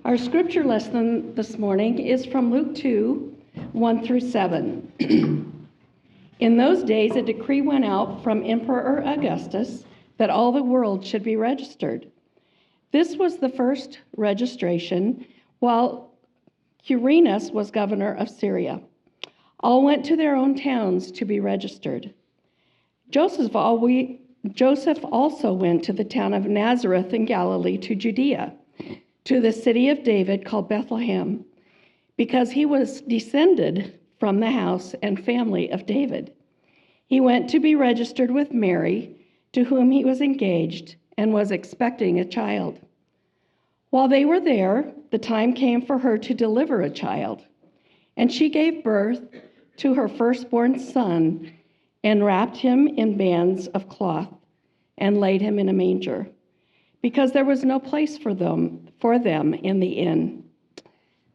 Our scripture lesson this morning is from Luke 2, 1 through 7. In those days, a decree went out from Emperor Augustus that all the world should be registered. This was the first registration while Quirinius was governor of Syria. All went to their own towns to be registered. Joseph also went to the town of Nazareth in Galilee to Judea, to the city of David called Bethlehem, because he was descended from the house and family of David. He went to be registered with Mary, to whom he was engaged and was expecting a child. While they were there, the time came for her to deliver a child, and she gave birth to her firstborn son and wrapped him in bands of cloth and laid him in a manger, because there was no place for them in the inn.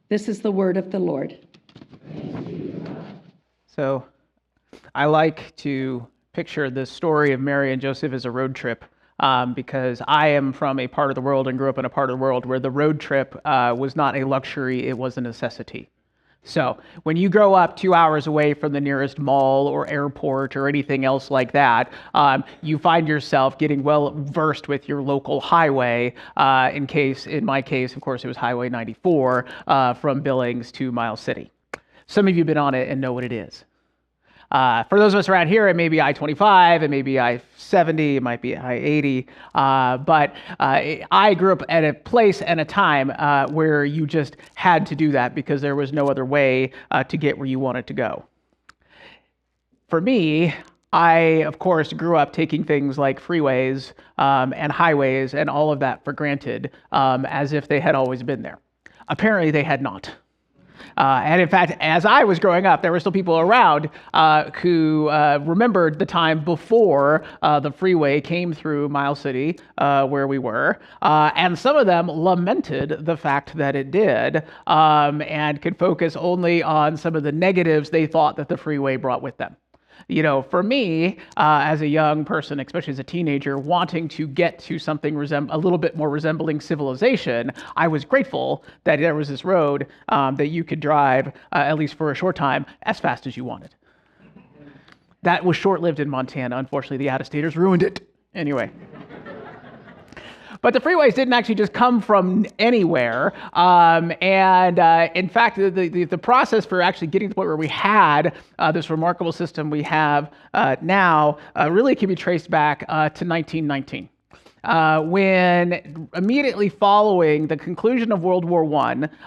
This is the word of the Lord. So I like to picture the story of Mary and Joseph as a road trip because I am from a part of the world and grew up in a part of the world where the road trip was not a luxury, it was a necessity. So when you grow up 2 hours away from the nearest mall or airport or anything else like that, you find yourself getting well versed with your local highway. In my case, of course, it was Highway 94 from Billings to Miles City. Some of you have been on it and know what it is. For those of us around here, it may be I-25, it may be I-70, it might be I-80, but I grew up at a place and a time where you just had to do that because there was no other way to get where you wanted to go. For me, I, of course, grew up taking things like freeways and highways and all of that for granted as if they had always been there. Apparently, they had not. And in fact, as I was growing up, there were still people around who remembered the time before the freeway came through Miles City, where we were. And some of them lamented the fact that it did and could focus only on some of the negatives they thought that the freeway brought with them. You know, for me, as a young person, especially as a teenager, wanting to get to something a little bit more resembling civilization, I was grateful that there was this road that you could drive, at least for a short time, as fast as you wanted. That was short-lived in Montana. Unfortunately, the out-of-staters ruined it. Anyway. But the freeways didn't actually just come from anywhere. In fact, the process for actually getting to the point where we had this remarkable system we have now really can be traced back to 1919. When immediately following the conclusion of World War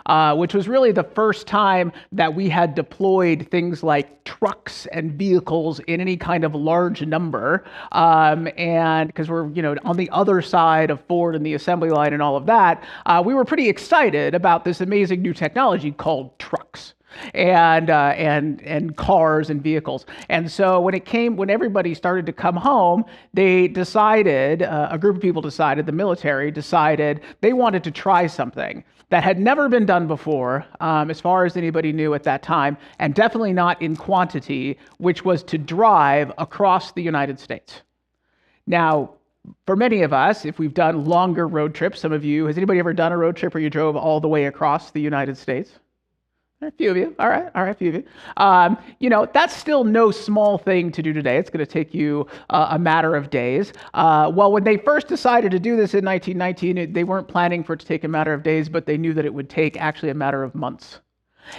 I, which was really the first time that we had deployed things like trucks and vehicles in any kind of large number, and because we're on the other side of Ford and the assembly line and all of that, we were pretty excited about this amazing new technology called trucks. And cars and vehicles. And so when everybody started to come home, they decided, a group of people decided, the military decided they wanted to try something that had never been done before, as far as anybody knew at that time, and definitely not in quantity, which was to drive across the United States. Now, for many of us, if we've done longer road trips, has anybody ever done a road trip where you drove all the way across the United States? A few of you. All right, a few of you. That's still no small thing to do today. It's going to take you a matter of days. Well, when they first decided to do this in 1919, they weren't planning for it to take a matter of days, but they knew that it would take actually a matter of months.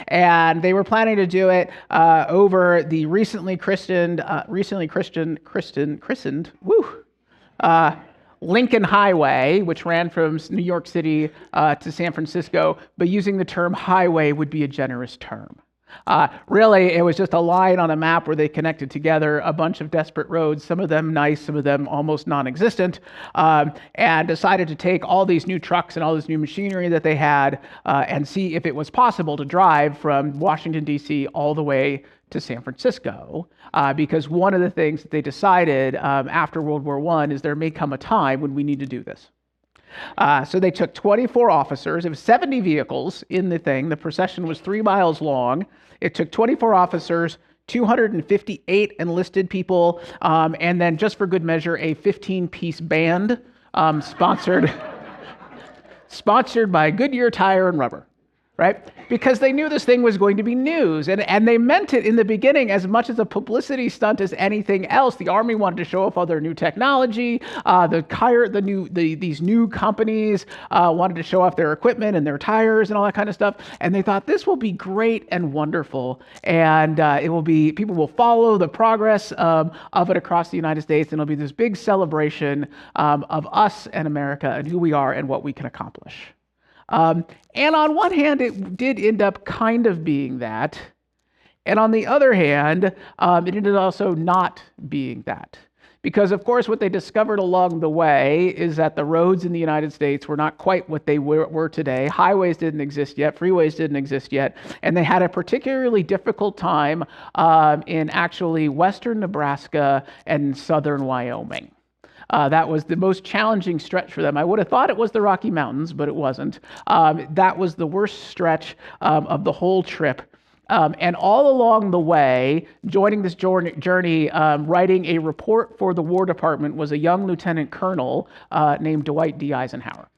And they were planning to do it over the recently christened Lincoln Highway, which ran from New York City to San Francisco, but using the term highway would be a generous term. Really, it was just a line on a map where they connected together a bunch of desperate roads, some of them nice, some of them almost non-existent, and decided to take all these new trucks and all this new machinery that they had and see if it was possible to drive from Washington, D.C. all the way to San Francisco, because one of the things that they decided after World War I is there may come a time when we need to do this. So they took 24 officers. It was 70 vehicles in the thing. The procession was 3 miles long. It took 24 officers, 258 enlisted people, and then just for good measure, a 15-piece band sponsored sponsored by Goodyear Tire and Rubber, right? Because they knew this thing was going to be news, and they meant it in the beginning as much as a publicity stunt as anything else. The Army wanted to show off all their new technology. These new companies wanted to show off their equipment and their tires and all that kind of stuff. And they thought this will be great and wonderful, and people will follow the progress of it across the United States, and it'll be this big celebration of us and America and who we are and what we can accomplish. And on one hand, it did end up kind of being that. And on the other hand, it ended up also not being that. Because, of course, what they discovered along the way is that the roads in the United States were not quite what they were today. Highways didn't exist yet. Freeways didn't exist yet. And they had a particularly difficult time in actually western Nebraska and southern Wyoming. That was the most challenging stretch for them. I would have thought it was the Rocky Mountains, but it wasn't. That was the worst stretch of the whole trip. And all along the way, joining this journey, writing a report for the War Department was a young lieutenant colonel named Dwight D. Eisenhower.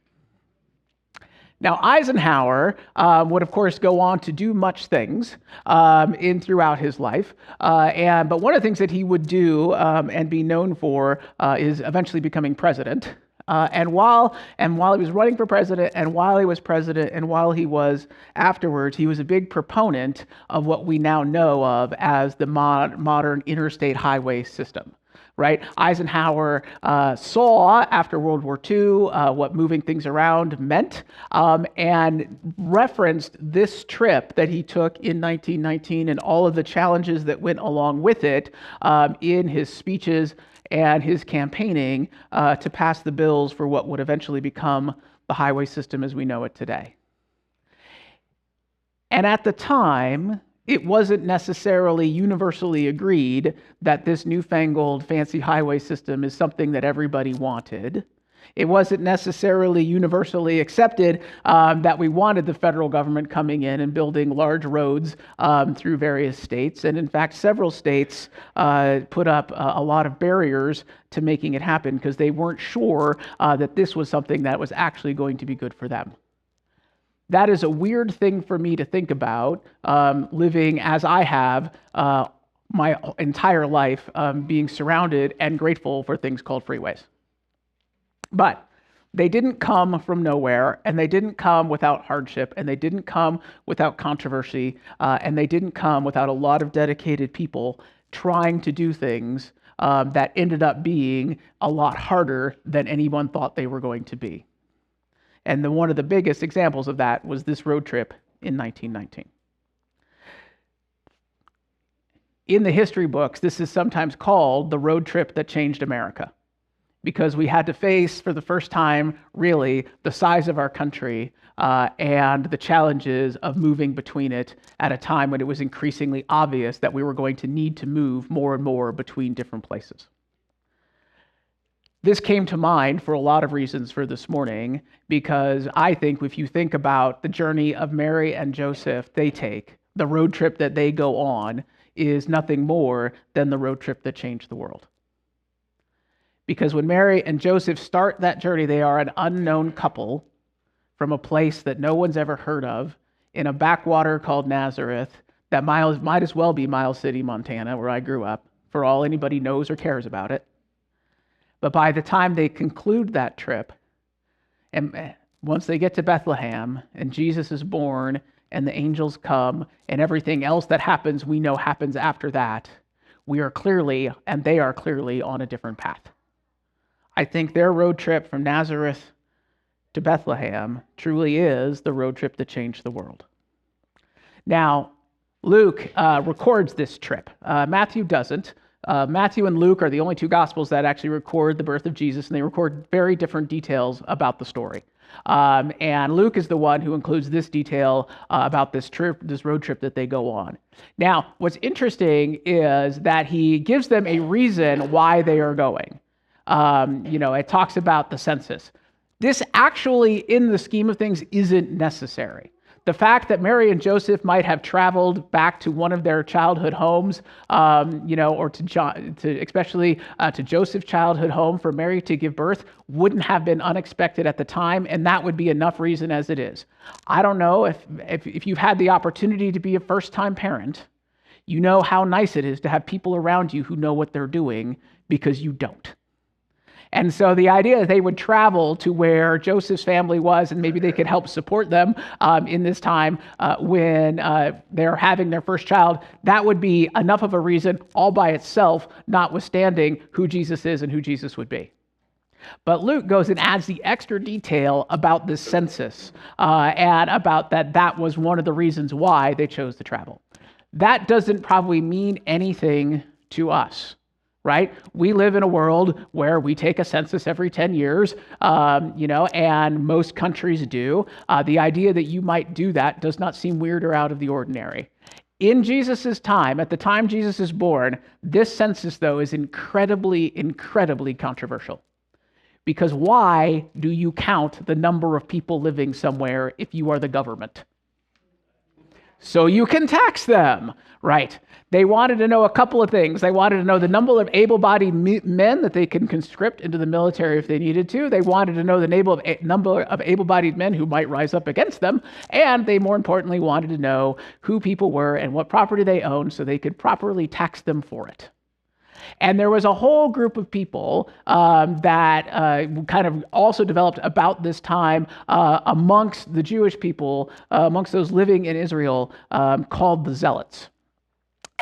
Now, Eisenhower would, of course, go on to do much things throughout his life. But one of the things that he would do and be known for is eventually becoming president. And while he was running for president, and while he was president, and while he was afterwards, he was a big proponent of what we now know of as the modern interstate highway system. Right? Eisenhower saw after World War II what moving things around meant, and referenced this trip that he took in 1919 and all of the challenges that went along with it in his speeches and his campaigning to pass the bills for what would eventually become the highway system as we know it today. And at the time, it wasn't necessarily universally agreed that this newfangled fancy highway system is something that everybody wanted. It wasn't necessarily universally accepted that we wanted the federal government coming in and building large roads through various states. And in fact, several states put up a lot of barriers to making it happen because they weren't sure that this was something that was actually going to be good for them. That is a weird thing for me to think about, living as I have my entire life, being surrounded and grateful for things called freeways. But they didn't come from nowhere, and they didn't come without hardship, and they didn't come without controversy, and they didn't come without a lot of dedicated people trying to do things that ended up being a lot harder than anyone thought they were going to be. And one of the biggest examples of that was this road trip in 1919. In the history books, this is sometimes called the road trip that changed America, because we had to face, for the first time, really, the size of our country and the challenges of moving between it at a time when it was increasingly obvious that we were going to need to move more and more between different places. This came to mind for a lot of reasons for this morning, because I think if you think about the journey of Mary and Joseph they take, the road trip that they go on is nothing more than the road trip that changed the world. Because when Mary and Joseph start that journey, they are an unknown couple from a place that no one's ever heard of, in a backwater called Nazareth, that might as well be Miles City, Montana, where I grew up, for all anybody knows or cares about it. But by the time they conclude that trip, and once they get to Bethlehem, and Jesus is born, and the angels come, and everything else that happens, we know happens after that, we are clearly, and they are clearly, on a different path. I think their road trip from Nazareth to Bethlehem truly is the road trip that changed the world. Now, Luke records this trip. Matthew doesn't. Matthew and Luke are the only two Gospels that actually record the birth of Jesus, and they record very different details about the story. And Luke is the one who includes this detail about this road trip that they go on. Now, what's interesting is that he gives them a reason why they are going. It talks about the census. This actually, in the scheme of things, isn't necessary. The fact that Mary and Joseph might have traveled back to one of their childhood homes, or especially to Joseph's childhood home for Mary to give birth, wouldn't have been unexpected at the time, and that would be enough reason as it is. I don't know if you've had the opportunity to be a first-time parent, you know how nice it is to have people around you who know what they're doing because you don't. And so the idea that they would travel to where Joseph's family was and maybe they could help support them in this time when they're having their first child, that would be enough of a reason all by itself, notwithstanding who Jesus is and who Jesus would be. But Luke goes and adds the extra detail about this census and about that was one of the reasons why they chose to travel. That doesn't probably mean anything to us. Right? We live in a world where we take a census every 10 years, and most countries do. The idea that you might do that does not seem weird or out of the ordinary. In Jesus' time, at the time Jesus is born, this census, though, is incredibly, incredibly controversial. Because why do you count the number of people living somewhere if you are the government? So you can tax them, right? They wanted to know a couple of things. They wanted to know the number of able-bodied men that they can conscript into the military if they needed to. They wanted to know the number of able-bodied men who might rise up against them. And they, more importantly, wanted to know who people were and what property they owned so they could properly tax them for it. And there was a whole group of people that kind of also developed about this time amongst the Jewish people, amongst those living in Israel, called the Zealots.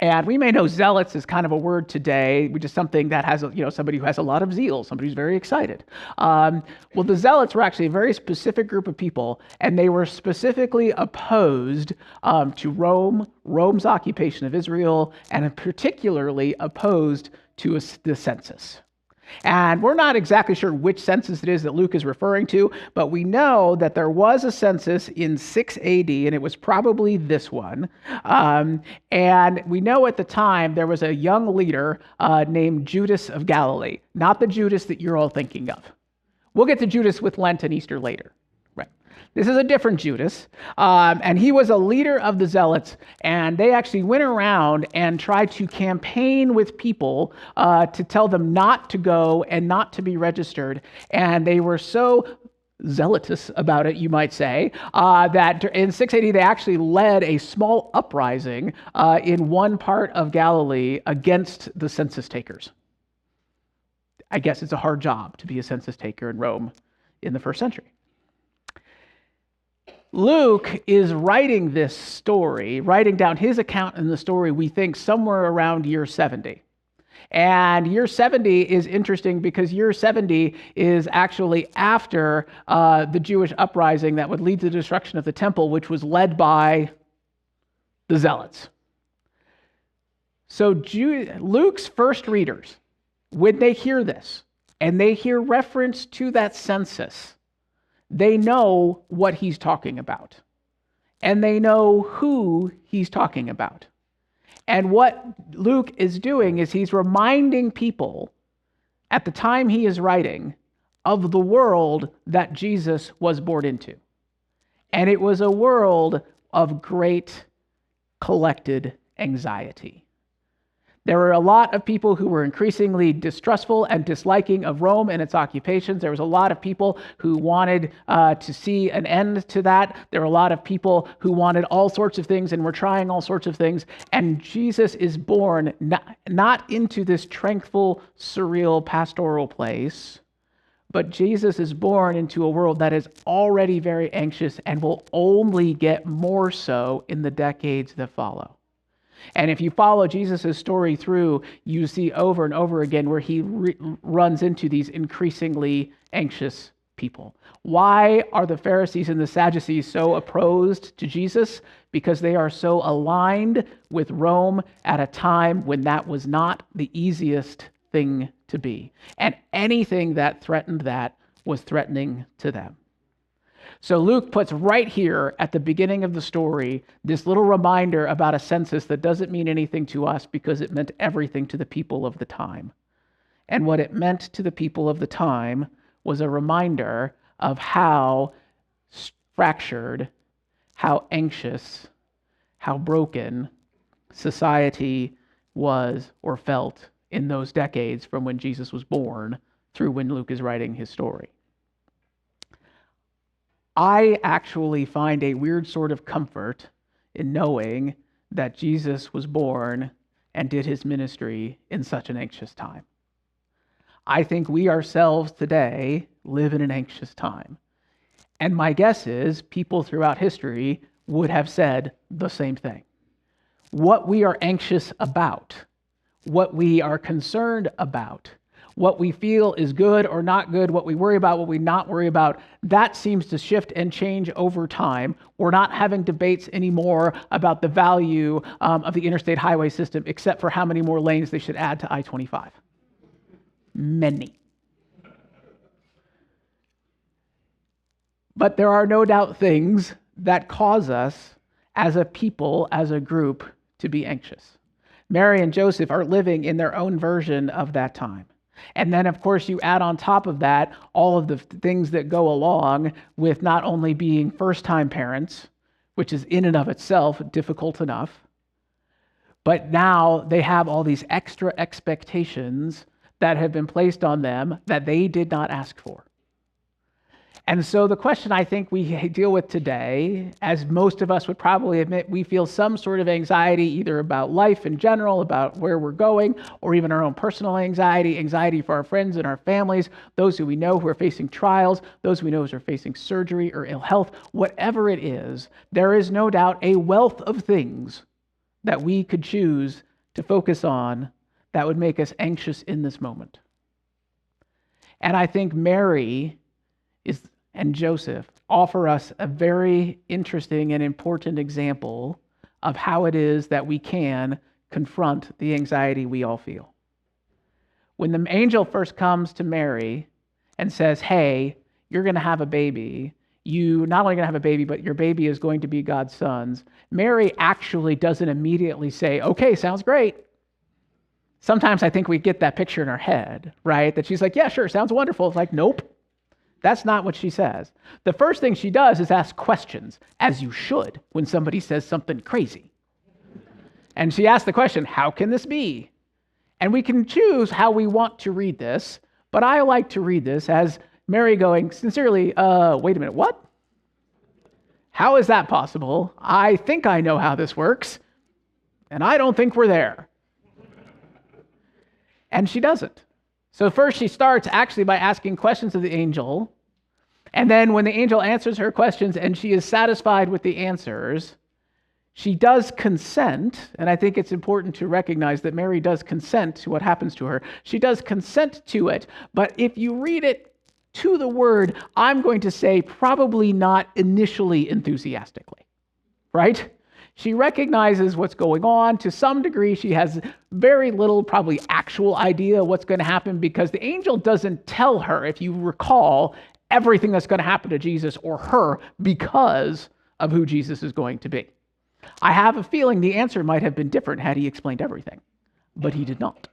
And we may know zealots as kind of a word today, which is something that has, somebody who has a lot of zeal, somebody who's very excited. Well, the zealots were actually a very specific group of people, and they were specifically opposed to Rome's occupation of Israel, and particularly opposed to the census. And we're not exactly sure which census it is that Luke is referring to, but we know that there was a census in 6 AD, and it was probably this one. And we know at the time there was a young leader named Judas of Galilee, not the Judas that you're all thinking of. We'll get to Judas with Lent and Easter later. Right. This is a different Judas, and he was a leader of the Zealots, and they actually went around and tried to campaign with people to tell them not to go and not to be registered, and they were so zealotous about it, you might say, that in 680 they actually led a small uprising in one part of Galilee against the census takers. I guess it's a hard job to be a census taker in Rome in the first century. Luke is writing this story, writing down his account in the story, we think, somewhere around year 70. And year 70 is interesting because year 70 is actually after the Jewish uprising that would lead to the destruction of the temple, which was led by the Zealots. So Luke's first readers, when they hear this, and they hear reference to that census, they know what he's talking about, and they know who he's talking about. And what Luke is doing is he's reminding people at the time he is writing of the world that Jesus was born into. And it was a world of great collected anxiety. There were a lot of people who were increasingly distrustful and disliking of Rome and its occupations. There was a lot of people who wanted to see an end to that. There were a lot of people who wanted all sorts of things and were trying all sorts of things. And Jesus is born not into this tranquil, surreal, pastoral place, but Jesus is born into a world that is already very anxious and will only get more so in the decades that follow. And if you follow Jesus' story through, you see over and over again where he runs into these increasingly anxious people. Why are the Pharisees and the Sadducees so opposed to Jesus? Because they are so aligned with Rome at a time when that was not the easiest thing to be. And anything that threatened that was threatening to them. So Luke puts right here at the beginning of the story this little reminder about a census that doesn't mean anything to us because it meant everything to the people of the time. And what it meant to the people of the time was a reminder of how fractured, how anxious, how broken society was or felt in those decades from when Jesus was born through when Luke is writing his story. I actually find a weird sort of comfort in knowing that Jesus was born and did his ministry in such an anxious time. I think we ourselves today live in an anxious time. And my guess is people throughout history would have said the same thing. What we are anxious about, what we are concerned about, what we feel is good or not good, what we worry about, what we not worry about, that seems to shift and change over time. We're not having debates anymore about the value of the interstate highway system, except for how many more lanes they should add to I-25. Many. But there are no doubt things that cause us as a people, as a group, to be anxious. Mary and Joseph are living in their own version of that time. And then, of course, you add on top of that all of the things that go along with not only being first-time parents, which is in and of itself difficult enough, but now they have all these extra expectations that have been placed on them that they did not ask for. And so the question I think we deal with today, as most of us would probably admit, we feel some sort of anxiety either about life in general, about where we're going, or even our own personal anxiety for our friends and our families, those who we know who are facing trials, those we know who are facing surgery or ill health, whatever it is, there is no doubt a wealth of things that we could choose to focus on that would make us anxious in this moment. And I think Mary and Joseph offer us a very interesting and important example of how it is that we can confront the anxiety we all feel. When the angel first comes to Mary and says, hey, you're going to have a baby, you not only going to have a baby, but your baby is going to be God's son, Mary actually doesn't immediately say, okay, sounds great. Sometimes I think we get that picture in our head, right? That she's like, yeah, sure, sounds wonderful. It's like, nope. That's not what she says. The first thing she does is ask questions, as you should when somebody says something crazy. And she asks the question, how can this be? And we can choose how we want to read this, but I like to read this as Mary going, sincerely, wait a minute, what? How is that possible? I think I know how this works, and I don't think we're there. And she doesn't. So first she starts actually by asking questions of the angel. And then when the angel answers her questions and she is satisfied with the answers, she does consent. And I think it's important to recognize that Mary does consent to what happens to her. She does consent to it. But if you read it to the word, I'm going to say probably not initially enthusiastically, right? She recognizes what's going on. To some degree, she has very little, probably actual idea what's going to happen because the angel doesn't tell her, if you recall, everything that's going to happen to Jesus or her because of who Jesus is going to be. I have a feeling the answer might have been different had he explained everything, but he did not.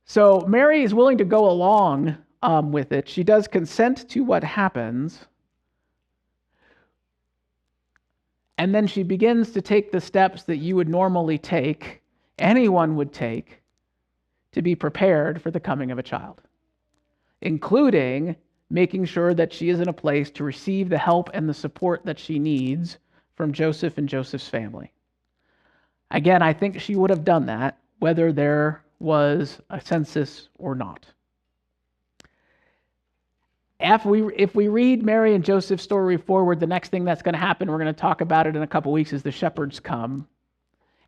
So Mary is willing to go along with it. She does consent to what happens. And then she begins to take the steps that you would normally take, anyone would take, to be prepared for the coming of a child, including making sure that she is in a place to receive the help and the support that she needs from Joseph and Joseph's family. Again, I think she would have done that, whether there was a census or not. If we read Mary and Joseph's story forward, the next thing that's going to happen, we're going to talk about it in a couple weeks, is the shepherds come.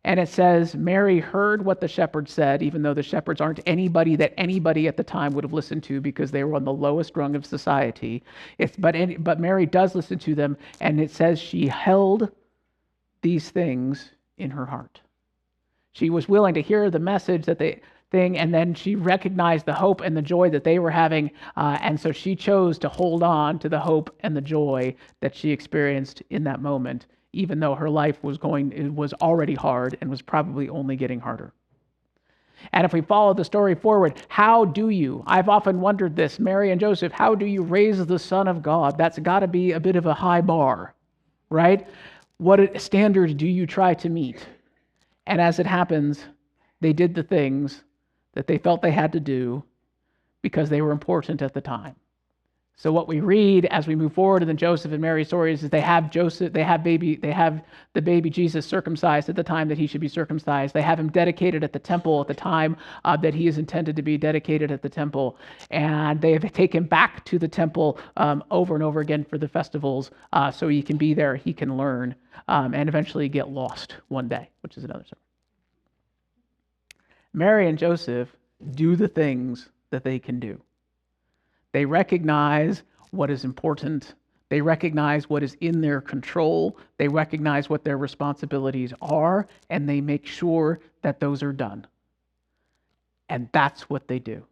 And it says, Mary heard what the shepherds said, even though the shepherds aren't anybody that anybody at the time would have listened to because they were on the lowest rung of society. But Mary does listen to them, and it says she held these things in her heart. She was willing to hear the message and then she recognized the hope and the joy that they were having, and so she chose to hold on to the hope and the joy that she experienced in that moment, even though her life was already hard and was probably only getting harder. And if we follow the story forward, I've often wondered this, Mary and Joseph, how do you raise the Son of God? That's got to be a bit of a high bar, right? What standard do you try to meet? And as it happens, they did the things that they felt they had to do because they were important at the time. So what we read as we move forward in the Joseph and Mary stories is they have the baby Jesus circumcised at the time that he should be circumcised. They have him dedicated at the temple at the time that he is intended to be dedicated at the temple. And they have taken back to the temple over and over again for the festivals so he can be there, he can learn, and eventually get lost one day, which is another story. Mary and Joseph do the things that they can do. They recognize what is important. They recognize what is in their control. They recognize what their responsibilities are, and they make sure that those are done. And that's what they do.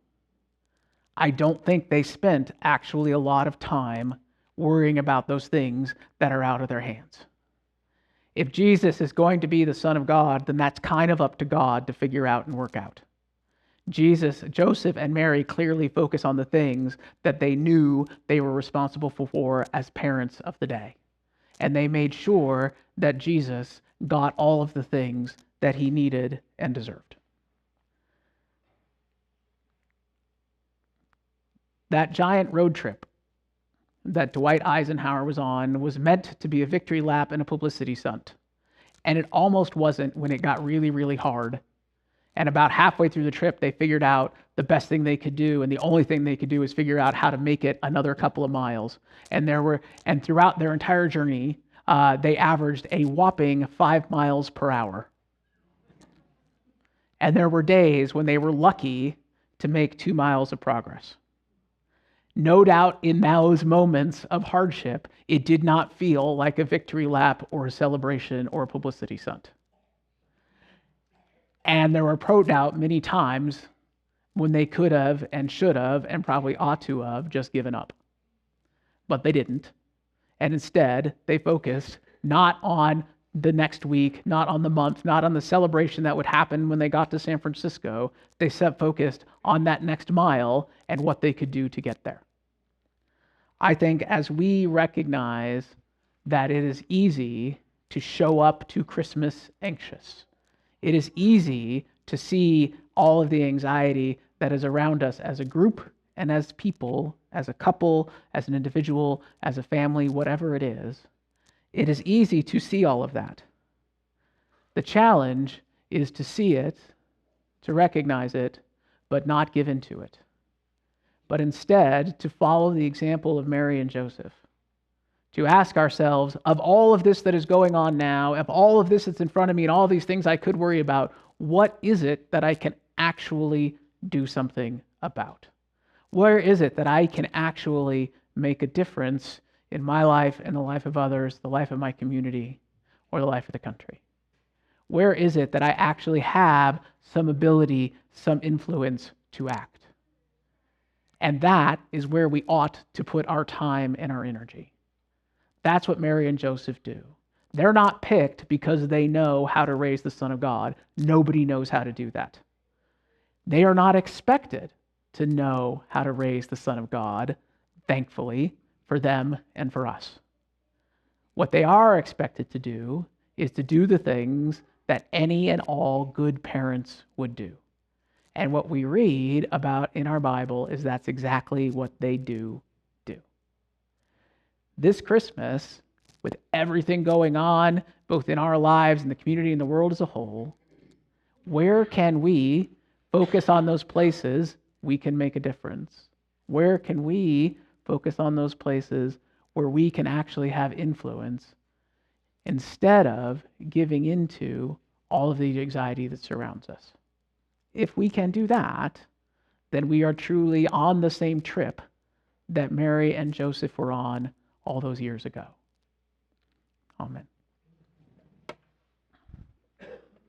I don't think they spent actually a lot of time worrying about those things that are out of their hands. If Jesus is going to be the Son of God, then that's kind of up to God to figure out and work out. Joseph and Mary clearly focus on the things that they knew they were responsible for as parents of the day. And they made sure that Jesus got all of the things that he needed and deserved. That giant road trip that Dwight Eisenhower was on was meant to be a victory lap and a publicity stunt. And it almost wasn't when it got really, really hard. And about halfway through the trip, they figured out the best thing they could do, and the only thing they could do is figure out how to make it another couple of miles. And throughout their entire journey, they averaged a whopping 5 miles per hour. And there were days when they were lucky to make 2 miles of progress. No doubt in those moments of hardship, it did not feel like a victory lap or a celebration or a publicity stunt. And there were no doubt many times when they could have and should have and probably ought to have just given up. But they didn't. And instead, they focused not on the next week, not on the month, not on the celebration that would happen when they got to San Francisco. They focused on that next mile and what they could do to get there. I think as we recognize that it is easy to show up to Christmas anxious, it is easy to see all of the anxiety that is around us as a group and as people, as a couple, as an individual, as a family, whatever it is. It is easy to see all of that. The challenge is to see it, to recognize it, but not give into it. But instead, to follow the example of Mary and Joseph. To ask ourselves, of all of this that is going on now, of all of this that's in front of me and all these things I could worry about, what is it that I can actually do something about? Where is it that I can actually make a difference in my life and the life of others, the life of my community, or the life of the country? Where is it that I actually have some ability, some influence to act? And that is where we ought to put our time and our energy. That's what Mary and Joseph do. They're not picked because they know how to raise the Son of God. Nobody knows how to do that. They are not expected to know how to raise the Son of God, thankfully, for them and for us. What they are expected to do is to do the things that any and all good parents would do. And what we read about in our Bible is that's exactly what they do. This Christmas, with everything going on, both in our lives and the community and the world as a whole, where can we focus on those places we can make a difference? Where can we focus on those places where we can actually have influence instead of giving into all of the anxiety that surrounds us? If we can do that, then we are truly on the same trip that Mary and Joseph were on all those years ago. Amen.